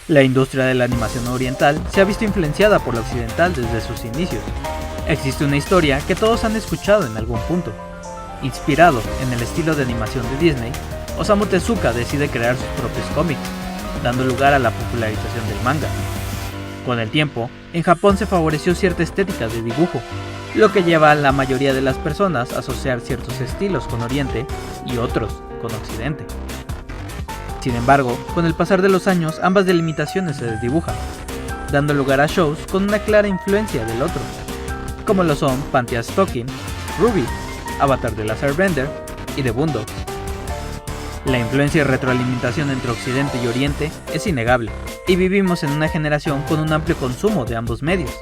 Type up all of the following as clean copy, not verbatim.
La industria de la animación oriental se ha visto influenciada por la occidental desde sus inicios. Existe una historia que todos han escuchado en algún punto. Inspirado en el estilo de animación de Disney, Osamu Tezuka decide crear sus propios cómics, dando lugar a la popularización del manga. Con el tiempo, en Japón se favoreció cierta estética de dibujo, lo que lleva a la mayoría de las personas a asociar ciertos estilos con Oriente y otros con Occidente. Sin embargo, con el pasar de los años, ambas delimitaciones se desdibujan, dando lugar a shows con una clara influencia del otro, como lo son Panty Stocking, Ruby, Avatar The Last Airbender y The Boondocks. La influencia y retroalimentación entre Occidente y Oriente es innegable, y vivimos en una generación con un amplio consumo de ambos medios,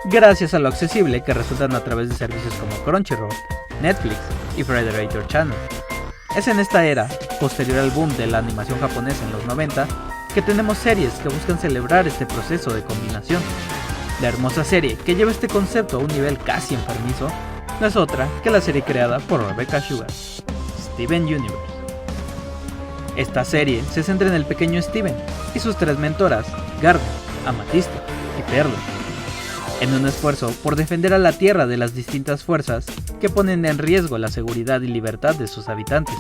gracias a lo accesible que resultan a través de servicios como Crunchyroll, Netflix y Frederator Channel. Es en esta era, posterior al boom de la animación japonesa en los 90, que tenemos series que buscan celebrar este proceso de combinación. La hermosa serie que lleva este concepto a un nivel casi enfermizo no es otra que la serie creada por Rebecca Sugar, Steven Universe. Esta serie se centra en el pequeño Steven y sus tres mentoras, Garnet, Amatista y Perla, en un esfuerzo por defender a la Tierra de las distintas fuerzas que ponen en riesgo la seguridad y libertad de sus habitantes.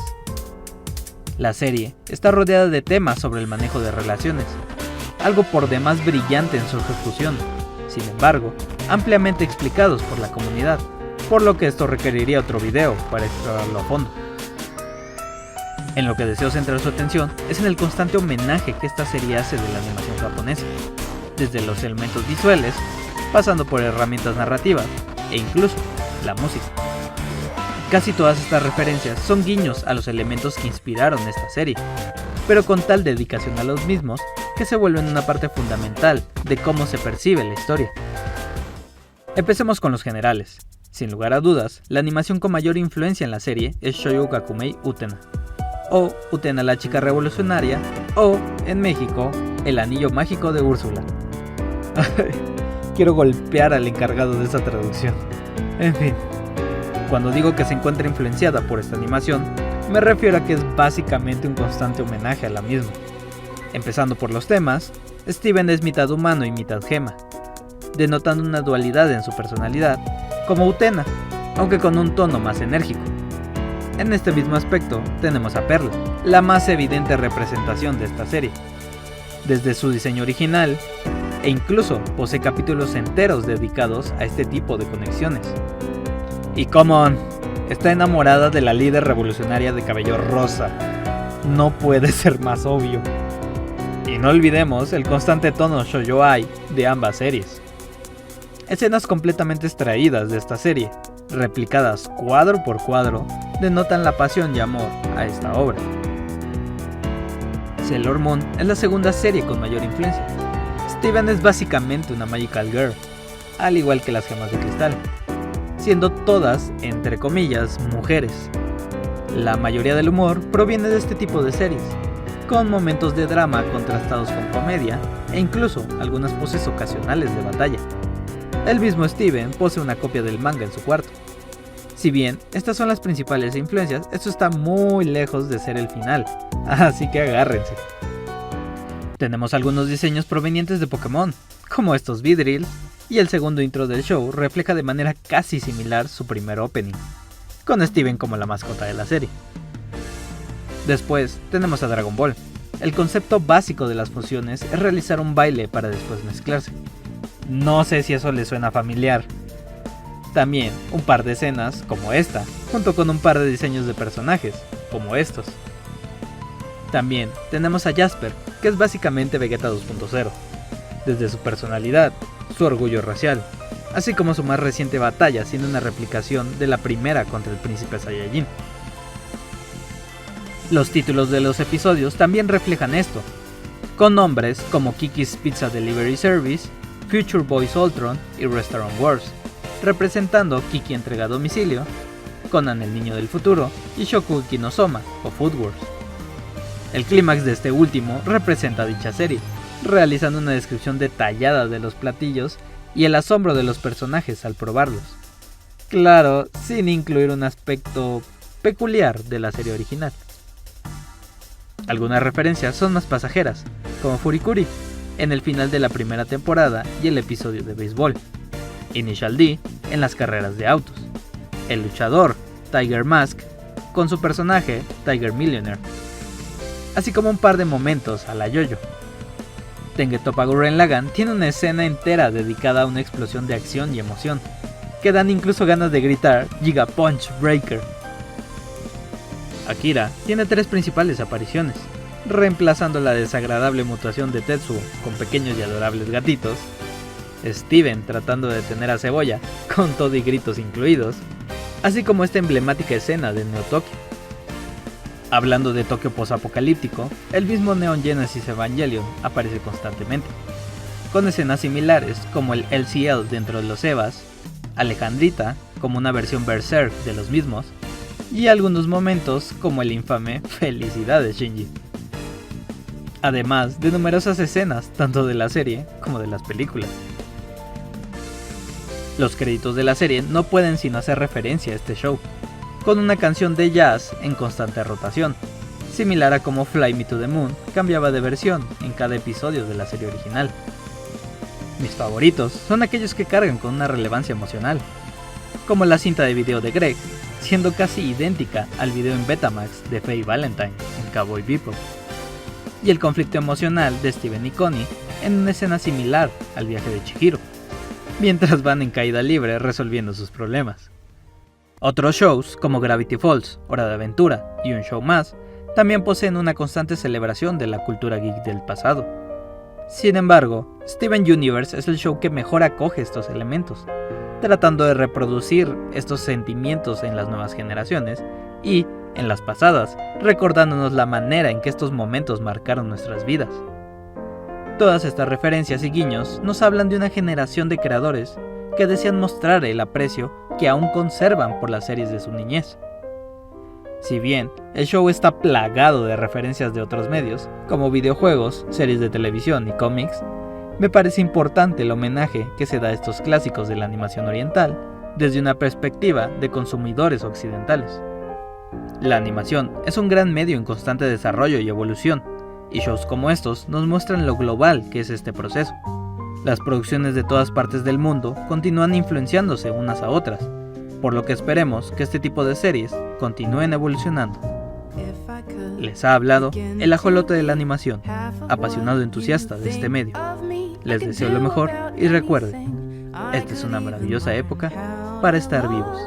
La serie está rodeada de temas sobre el manejo de relaciones, algo por demás brillante en su ejecución, sin embargo, ampliamente explicados por la comunidad, por lo que esto requeriría otro video para explorarlo a fondo. En lo que deseo centrar su atención es en el constante homenaje que esta serie hace de la animación japonesa, desde los elementos visuales, pasando por herramientas narrativas e incluso la música. Casi todas estas referencias son guiños a los elementos que inspiraron esta serie, pero con tal dedicación a los mismos que se vuelven una parte fundamental de cómo se percibe la historia. Empecemos con los generales. Sin lugar a dudas, la animación con mayor influencia en la serie es Shōjo Gakumei Utena, o Utena la chica revolucionaria, o, en México, El anillo mágico de Úrsula. Quiero golpear al encargado de esta traducción. En fin, cuando digo que se encuentra influenciada por esta animación, me refiero a que es básicamente un constante homenaje a la misma. Empezando por los temas, Steven es mitad humano y mitad gema, denotando una dualidad en su personalidad, como Utena, aunque con un tono más enérgico. En este mismo aspecto tenemos a Perla, la más evidente representación de esta serie. Desde su diseño original, e incluso posee capítulos enteros dedicados a este tipo de conexiones. Y come on, está enamorada de la líder revolucionaria de cabello rosa. No puede ser más obvio. Y no olvidemos el constante tono shoujo-ai de ambas series. Escenas completamente extraídas de esta serie, replicadas cuadro por cuadro, denotan la pasión y amor a esta obra. Sailor Moon es la segunda serie con mayor influencia. Steven es básicamente una Magical Girl, al igual que las gemas de cristal, siendo todas, entre comillas, mujeres. La mayoría del humor proviene de este tipo de series, con momentos de drama contrastados con comedia e incluso algunas poses ocasionales de batalla. El mismo Steven posee una copia del manga en su cuarto. Si bien estas son las principales influencias, esto está muy lejos de ser el final, así que agárrense. Tenemos algunos diseños provenientes de Pokémon, como estos Vidril, y el segundo intro del show refleja de manera casi similar su primer opening, con Steven como la mascota de la serie. Después tenemos a Dragon Ball. El concepto básico de las fusiones es realizar un baile para después mezclarse. No sé si eso les suena familiar. También un par de escenas como esta, junto con un par de diseños de personajes, como estos. También tenemos a Jasper, que es básicamente Vegeta 2.0, desde su personalidad, su orgullo racial, así como su más reciente batalla siendo una replicación de la primera contra el príncipe Saiyajin. Los títulos de los episodios también reflejan esto, con nombres como Kiki's Pizza Delivery Service, Future Boys Ultron y Restaurant Wars, representando Kiki entrega a domicilio, Conan el niño del futuro y Shokugeki no Soma o Food Wars. El clímax de este último representa dicha serie, realizando una descripción detallada de los platillos y el asombro de los personajes al probarlos. Claro, sin incluir un aspecto peculiar de la serie original. Algunas referencias son más pasajeras, como Furikuri, en el final de la primera temporada y el episodio de béisbol, Initial D en las carreras de autos, el luchador Tiger Mask con su personaje Tiger Millionaire, así como un par de momentos a la yo-yo. Tengen Toppa Gurren Lagann tiene una escena entera dedicada a una explosión de acción y emoción, que dan incluso ganas de gritar Giga Punch Breaker. Akira tiene 3 principales apariciones, reemplazando la desagradable mutación de Tetsuo con pequeños y adorables gatitos, Steven tratando de detener a Cebolla, con todo y gritos incluidos, así como esta emblemática escena de Neo Tokyo. Hablando de Tokio posapocalíptico, el mismo Neon Genesis Evangelion aparece constantemente, con escenas similares como el LCL dentro de los EVAs, Alejandrita como una versión berserk de los mismos, y algunos momentos como el infame Felicidades Shinji. Además de numerosas escenas tanto de la serie como de las películas. Los créditos de la serie no pueden sino hacer referencia a este show, con una canción de jazz en constante rotación, similar a como Fly Me to the Moon cambiaba de versión en cada episodio de la serie original. Mis favoritos son aquellos que cargan con una relevancia emocional, como la cinta de video de Greg, siendo casi idéntica al video en Betamax de Faye Valentine en Cowboy Bebop, y el conflicto emocional de Steven y Connie en una escena similar al viaje de Chihiro, mientras van en caída libre resolviendo sus problemas. Otros shows como Gravity Falls, Hora de Aventura y un show más también poseen una constante celebración de la cultura geek del pasado. Sin embargo, Steven Universe es el show que mejor acoge estos elementos, tratando de reproducir estos sentimientos en las nuevas generaciones y, en las pasadas, recordándonos la manera en que estos momentos marcaron nuestras vidas. Todas estas referencias y guiños nos hablan de una generación de creadores que desean mostrar el aprecio que aún conservan por las series de su niñez. Si bien el show está plagado de referencias de otros medios, como videojuegos, series de televisión y cómics, me parece importante el homenaje que se da a estos clásicos de la animación oriental desde una perspectiva de consumidores occidentales. La animación es un gran medio en constante desarrollo y evolución, y shows como estos nos muestran lo global que es este proceso. Las producciones de todas partes del mundo continúan influenciándose unas a otras, por lo que esperemos que este tipo de series continúen evolucionando. Les ha hablado el ajolote de la animación, apasionado entusiasta de este medio. Les deseo lo mejor y recuerden, esta es una maravillosa época para estar vivos.